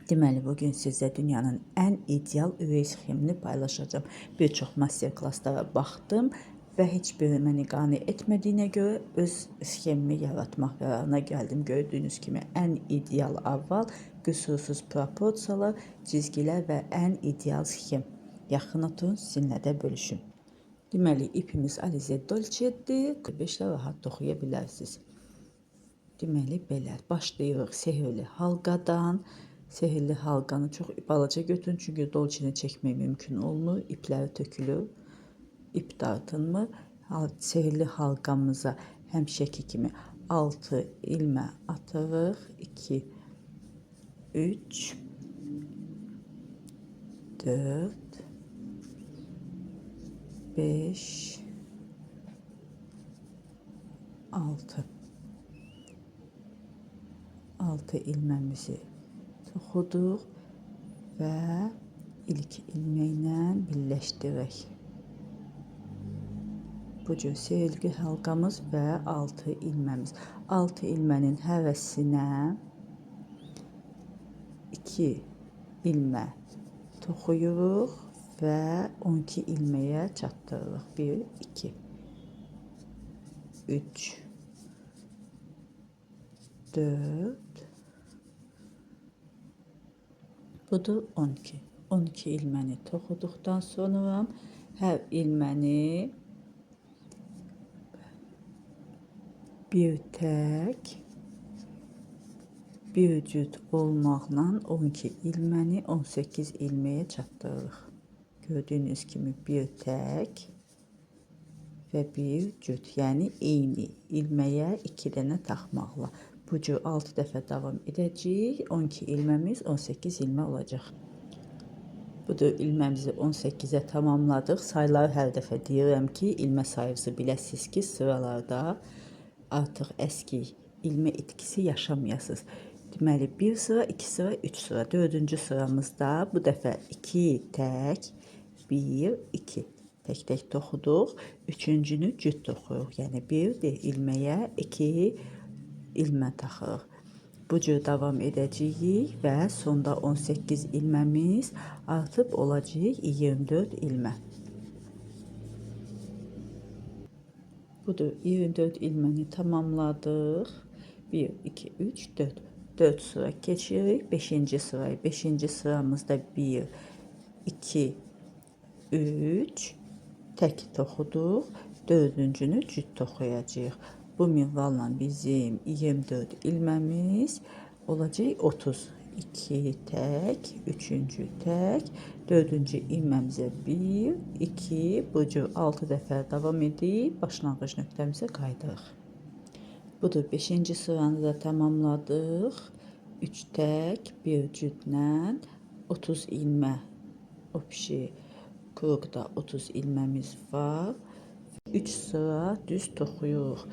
Deməli, bugün sizə dünyanın ən ideal ürək sxemini paylaşacağım. Bir çox master klasslara baxdım və heç biri məni qane etmədiyinə görə öz sxemimi yaratmaq qərarına gəldim. Gördüyünüz kimi ən ideal avval, qüsursuz proporsiyalar, cizgilər və ən ideal sxem. Yaxın oturun, sizinlə də bölüşüm. Deməli, ipimiz Alize Dolce'dir. 5-lə rahat toxuya bilərsiniz. Deməli, belə. Başlayırıq sehirli halqadan. Sehirli halqanı çox balaca götürün, çünki dolçini çəkmək mümkün olmur. İpləri tökülür, ip dartınmır. Sehirli halqamıza həmişəki kimi 6 ilmə atırıq. 2, 3, 4, 5, 6. 6 ilməmizi toxuduq və ilk ilməklə birləşdirək. Bu cür sehirli halqamız və 6 ilməmiz. 6 ilmənin həvəsinə 2 ilmə toxuyuruq və 12 ilməyə çatdırırıq. 1, 2, 3, 4, budur 12. 12 ilməni toxuduqdan sonra hər ilməni bir tək, bir cüt olmaqla 12 ilməni 18 ilməyə çatdırırıq. Gördüyünüz kimi bir tək və bir cüt, yəni eyni ilməyə 2 dənə taxmaqla. Bu cür 6 dəfə davam edəcəyik. 12 ilməmiz 18 ilmə olacaq. Budur, ilməmizi 18-ə tamamladıq. Sayıları hər dəfə deyirəm ki, ilmə sayısı biləsiniz ki, sıralarda artıq əski ilmə itkisi yaşamayasınız. Deməli, 1 sıra, 2 sıra, 3 sıra. 4-cü sıramızda bu dəfə 2 tək, 1, 2 tək-tək toxuduq. 3-cünü cüt toxuyuruq. Yəni 1 ilməyə 2 ilmə taxırıq. Bu cür davam edəcəyik və sonda 18 ilməmiz artıb olacaq 24 ilmə. Budur, 24 ilməni tamamladıq. 1, 2, 3, 4. 4 sıra keçirik. 5-ci sırayı. 5-ci sıramızda 1, 2, 3 tək toxuduq. 4-cünü cüt toxuyacağıq. Bu minvalla bizim 24 ilməmiz olacaq 30. 2 tək, 3-cü tək, 4-cü ilməmizə 1, 2, bu cür 6 dəfə davam edib başlanğıc nöqtəmizə qaydırıq. Budur, 5-ci sıranı da tamamladıq. 3 tək, 1 cütlə 30 ilmə, o pişi kruqda 30 ilməmiz var. 3 sıra düz toxuyuruq.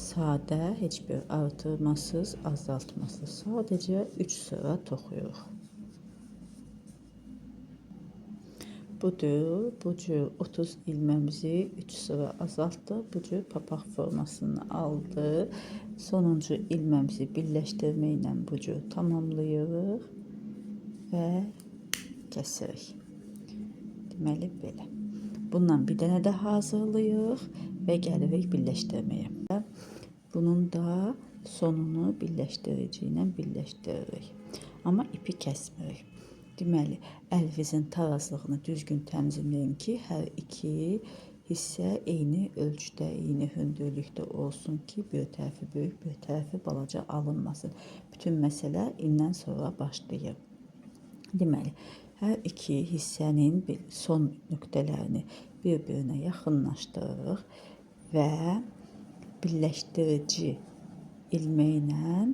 Sadə, heç bir artırmasız, azaltmasız. Sadəcə 3 sıra toxuyuruq. Budur, bu cür 30 ilməmizi 3 sıra azaltdı. Bu cür papaq formasını aldı. Sonuncu ilməmizi birləşdirməklə bu cür tamamlayırıq və kəsirik. Deməli, belə. Bundan bir dənə də hazırlayırıq və gəlirik birləşdirməyə. Bunun da sonunu birləşdirici ilə birləşdiririk. Amma ipi kəsmirik. Deməli, əlinizin tarazlığını düzgün təmizləyin ki, hər iki hissə eyni ölçüdə, eyni hündürlükdə olsun ki, bir tərəfi böyük, bir tərəfi balaca alınmasın. Bütün məsələ indən sonra başlayır. Deməli, hər iki hissənin son nöqtələrini bir-birinə yaxınlaşdırırıq və birləşdirici ilməklə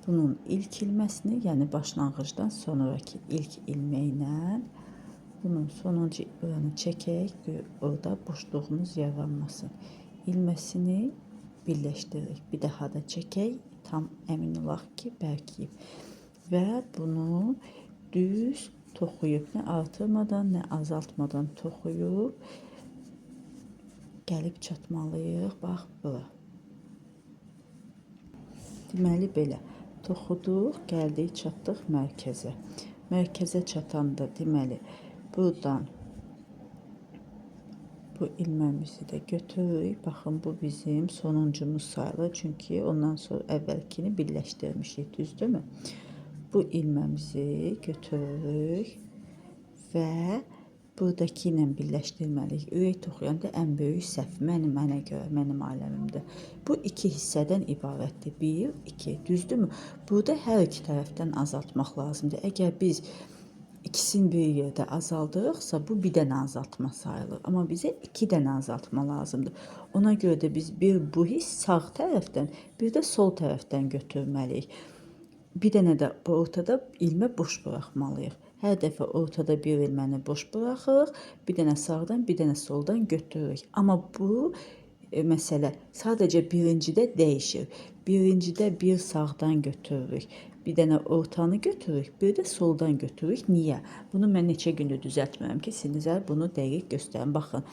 bunun ilk ilməsini, yəni başlanğıcdan sonraki ilk ilməklə bunun sonuncu ilməni çəkək ki, orada boşluğumuz yaranmasın. İlməsini birləşdiririk. Bir daha da çəkək, tam əmin olaq ki, bərkiyib. Və bunu düz toxuyub, nə artırmadan, nə azaltmadan toxuyub gəlib çatmalıyıq. Bax, bura. Deməli, belə. toxuduq, gəldik, çatdıq mərkəzə. Mərkəzə çatanda deməli, buradan bu ilməmizi də götürürük. Baxın, bu bizim sonuncumuz sayılır. Çünki ondan sonra əvvəlkini birləşdirmişik, düzdürmü? Bu ilməmizi götürürük və buradakı ilə birləşdirməliyik. Ürək toxuyanda ən böyük səhv mənə görə, mənim aləmimdə. Bu iki hissədən ibarətdir. 1, 2, düzdürmü? Burada hər iki tərəfdən azaltmaq lazımdır. Əgər biz ikisini bir yerdə azaldırıqsa, bu bir dənə azaltma sayılır. Amma bizə 2 dənə azaltma lazımdır. Ona görə də biz bir bu hiss sağ tərəfdən, bir də sol tərəfdən götürməliyik. Bir dənə də bu ortada ilmə boş buraxmalıyıq. Hər dəfə ortada bir ilməni boş buraxırıq, bir dənə sağdan, bir dənə soldan götürürük. Amma bu məsələ sadəcə birincidə dəyişir. Birincidə bir sağdan götürürük, bir dənə ortanı götürürük, bir də soldan götürürük. Niyə? Bunu mən neçə gündür düzəltmirəm ki, sizə bunu dəqiq göstərim. Baxın,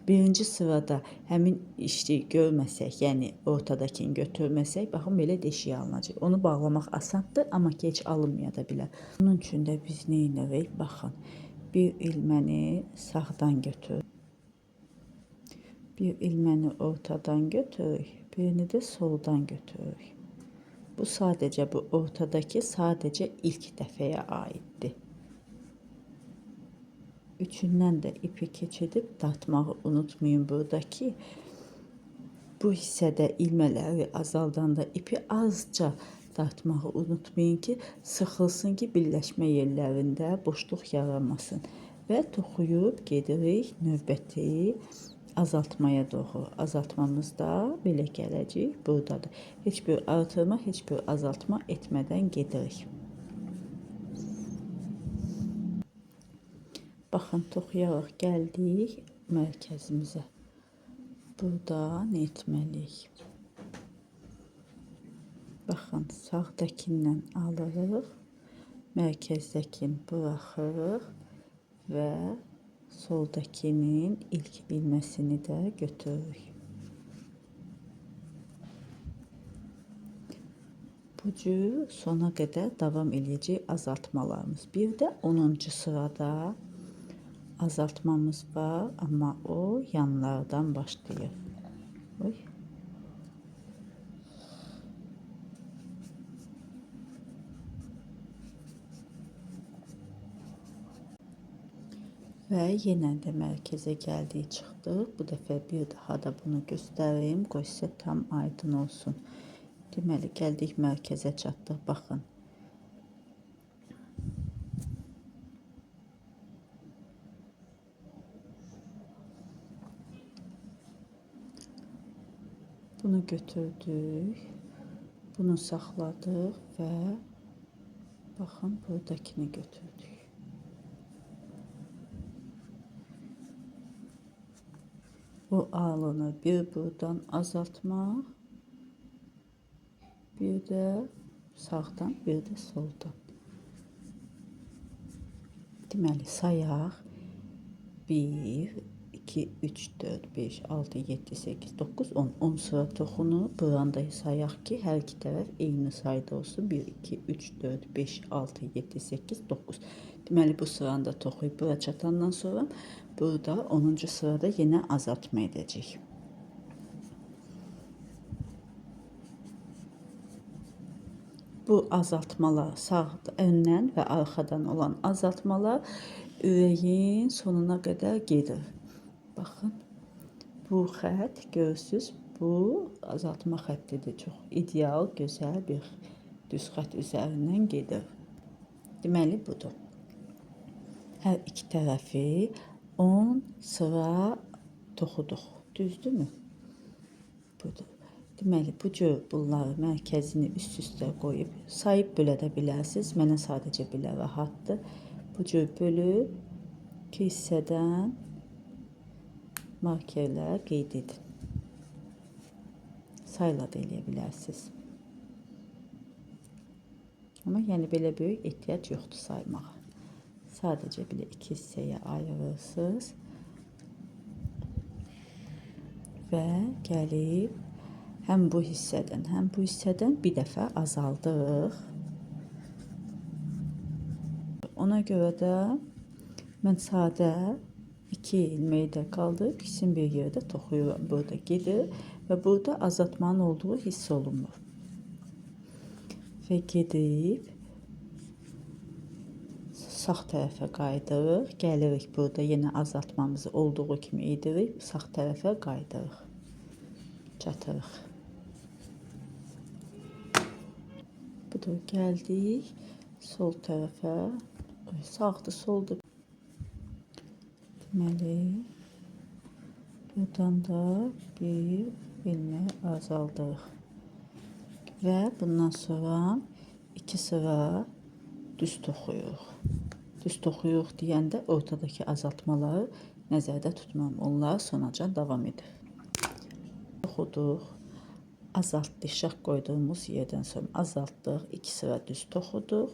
birinci sırada həmin işi görməsək, yəni ortadakini götürməsək, baxın, belə deşiyə alınacaq. Onu bağlamaq asandır, amma ki, heç alınmaya da bilər. Bunun üçün də biz nə edirik? Baxın, bir ilməni sağdan götürürük. Bir ilməni ortadan götürürük, birini də soldan götürürük. Bu sadəcə, bu ortadakı sadəcə ilk dəfəyə aiddir. Üçündən də ipi keçidib dartmağı unutmayın buradakı. Bu hissədə ilmələri azaldanda ipi azca dartmağı unutmayın ki, sıxılsın ki, birləşmə yerlərində boşluq yaranmasın. Və toxuyub gedirik növbəti azaltmaya doğru. Azaltmamız da belə gələcək, buradadır. Heç bir artırma, heç bir azaltma etmədən gedirik. Baxın, toxuyaraq gəldik mərkəzimizə. Burada nə etməliyik? Baxın, sağdakindən alırıq, mərkəzdəkini buraxırıq və soldakinin ilk ilməsini də götürürük. Bu cür sona qədər davam edəcək azaltmalarımız. Bir də 10-cu sırada azaltmamız var, amma o yanlardan başlayır. Oy. Və yenə də mərkəzə gəldik, çıxdıq. Bu dəfə bir daha da bunu göstəreyim, qoy sizə tam aydın olsun. Deməli, gəldik mərkəzə çatdıq, baxın. Bunu götürdük, bunu saxladıq və baxın, buradakini götürdük. Bu alını bir buradan azaltmaq, bir də sağdan, bir də soldan. Deməli, sayaq. 1, 2, 3, 4, 5, 6, 7, 8, 9, 10. 10 sıra toxunu buranda sayaq ki, hər iki tərəf eyni sayda olsun. 1, 2, 3, 4, 5, 6, 7, 8, 9. Deməli, bu sıranı da toxuyub bura çatandan sonra burada 10-cu sırada yenə azaltma edəcək. Bu azaltmalar sağ öndən və arxadan olan azaltmalar ürəyin sonuna qədər gedir. Baxın, bu xətt görürsünüz, bu azaltma xəttidir. Çox ideal, gözəl bir düz xətt üzərindən gedir. Deməli, budur. Hər iki tərəfi 10 sıra toxuduq, düzdürmü? Budur. Deməli, bu cür bunları mərkəzini üst-üstə qoyub sayıb bölə də bilərsiniz. Mənə sadəcə belə rahatdır. Bu cür bölüb 2 hissədən markerlər qeyd edin. Sayla da eləyə bilərsiniz. Amma yəni belə böyük ehtiyac yoxdur saymağa. Sadəcə belə 2 hissəyə ayırırsınız və gəlib həm bu hissədən bir dəfə azaldırıq. Ona görə də mən sadə 2 ilmeği də qaldırıb ikisini bir yerdə toxuyuram. Burada gedir və burada azaltmanın olduğu hiss olunur. Və gedib sağ tərəfə qaydırıq. Gəlirik burada yenə azaltmamızı olduğu kimi edirib sağ tərəfə qaydırıq. Çatırıq. Budur, gəldik sol tərəfə. Sağdır, soldur. Deməli, buradan da bir ilmek azaldırıq. Və bundan sonra 2 sıra düz toxuyuruq. Düz toxuyuruq deyəndə ortadakı azaltmaları nəzərdə tutmam. Onlar sonacan davam edir. Toxuduq. Azaltdıq, şax qoyduğumuz yerdən sonra azaltdıq. 2 sıra düz toxuduq.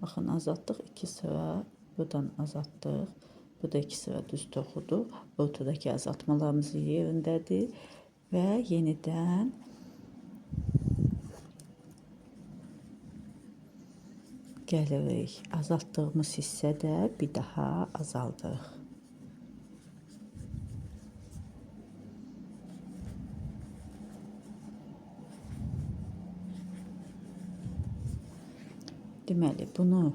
Baxın, azaltdıq 2 sıra. Buradan azaltdıq. Burada 2 sıra düz toxuduq. Ortadakı azaltmalarımız yerindədir. Və yenidən gəlirik. Azaltdığımız hissədə bir daha azaldırıq. Deməli, bunu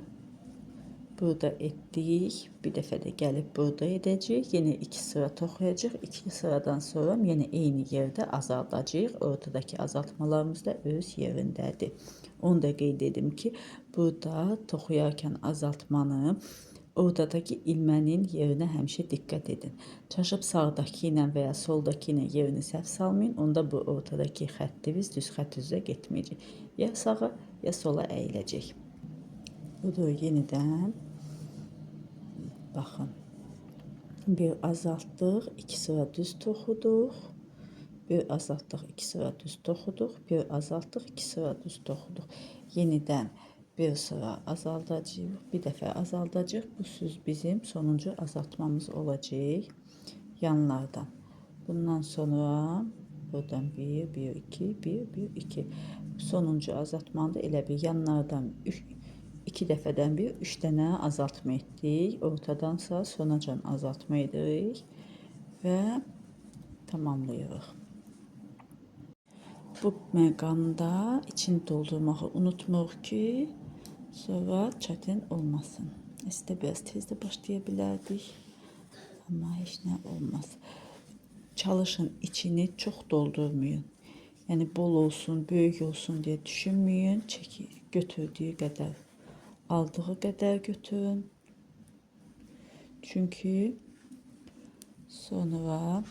burada etdik. Bir dəfə də gəlib burada edəcəyik. Yenə 2 sıra toxuyacaq. 2 sıradan sonra yenə eyni yerdə azaldacağıq. Ortadakı azaltmalarımız da öz yerindədir. Onu da qeyd edim ki, burada toxuyarkən azaltmanı ortadakı ilmənin yerinə həmişə diqqət edin. Çaşıb sağdakı ilə və ya soldakı ilə yerini səhv salmayın. Onda bu ortadakı xəttimiz düz xətt üzrə getməyəcək. Ya sağa, ya sola əyiləcək. Budur, yenidən baxın. Bir azaltdıq, 2 sıra düz toxuduq. Bir azaltdıq, 2 sıra düz toxuduq. Bir azaltdıq, 2 sıra düz toxuduq. Yenidən bir sıra azaldacağıq. Bir dəfə azaldacağıq. Bu söz bizim sonuncu azaltmamız olacaq. Yanlardan. Bundan sonra buradan 1, 1, 2, 1, 1, 2. Sonuncu azaltmanda elə bir yanlardan 2 dəfədən bir 3 dənə azaltma etdik. Ortadansa sonacan azaltma edirik və tamamlayırıq. Bu məqamda içini doldurmağı unutmuruq ki, sonra çətin olmasın. İstə biraz tez də başlaya bilərdik, amma heç nə olmaz. Çalışın, içini çox doldurmayın. Yəni bol olsun, böyük olsun deyə düşünməyin. Götürdüyü qədər, aldığı qədər götürün. Çünki sonra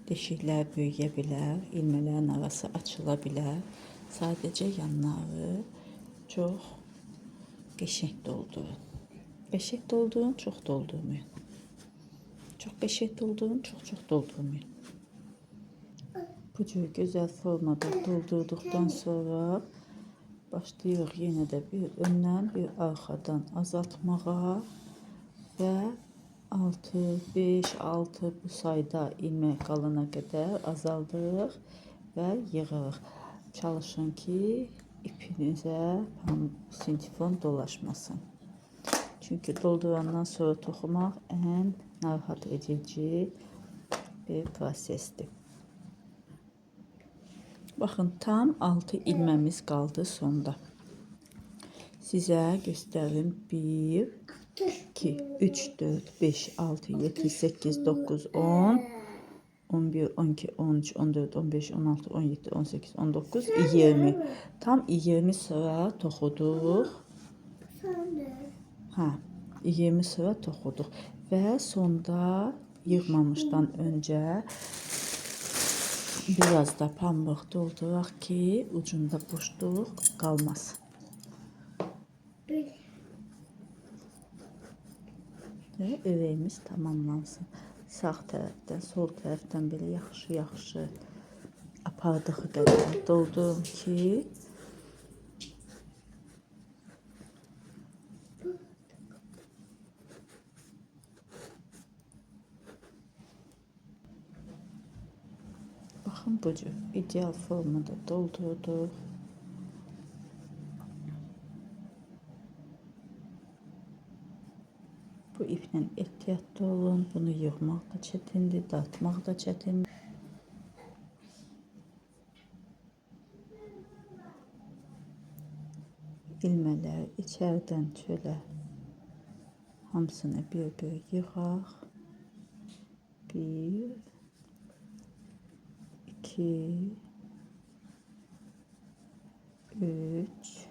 deşiklər böyüyə bilər, ilmələrin arası açıla bilər. Sadəcə yanları çox qəşəng doldurun. Qəşəng doldurun, çox doldurmayın. Çox qəşəng doldurun, çox doldurmayın. Bu cür gözəl formada doldurduqdan sonra başlayırıq yenə də bir öndən, bir arxadan azaltmağa və 6, 5, 6 bu sayda ilmək qalana qədər azaldırıq və yığırıq. Çalışın ki, ipinizə sintifon dolaşmasın. Çünki doldurandan sonra toxumaq ən narahat edici bir prosesdir. Baxın, tam 6 ilməmiz qaldı sonda. Sizə göstərim. 1, 2, 3, 4, 5, 6, 7, 8, 9, 10, 11, 12, 13, 14, 15, 16, 17, 18, 19, 20. Tam 20 sıra toxuduq. 20 sıra toxuduq. Və sonda yığmamışdan öncə biraz da pambıq dolduraq ki, ucunda boşluq qalmasın. Və ürəyimiz tamamlansın. Sağ tərəfdən, sol tərəfdən belə yaxşı apardığı qədər doldurun ki, baxın, bu cür ideal formada doldurduq. Bu iplə ehtiyatlı olun. Bunu yığmaq da çətindir, dartmaq da çətindir. İlmələr içərdən çölə hamısını bir-bir yığaq. 1 2 3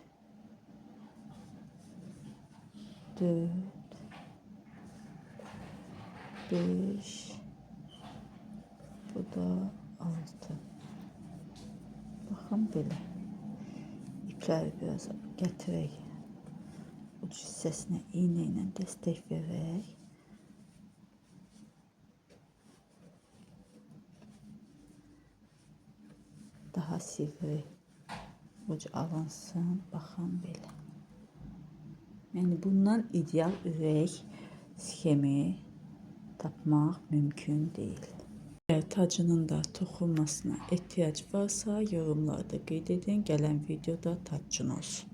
4 5 bu da 6. Baxın belə. İpləri biraz gətirək. Uç hissəsinə iğnə ilə dəstək verək. Daha sivri uc alınsın. Baxın belə. Yəni bundan ideal ürək sxemi tapmaq mümkün deyil. Eğer tacının da toxunmasına ehtiyac varsa yorumlarda qeyd edin. Gələn videoda tacın olsun.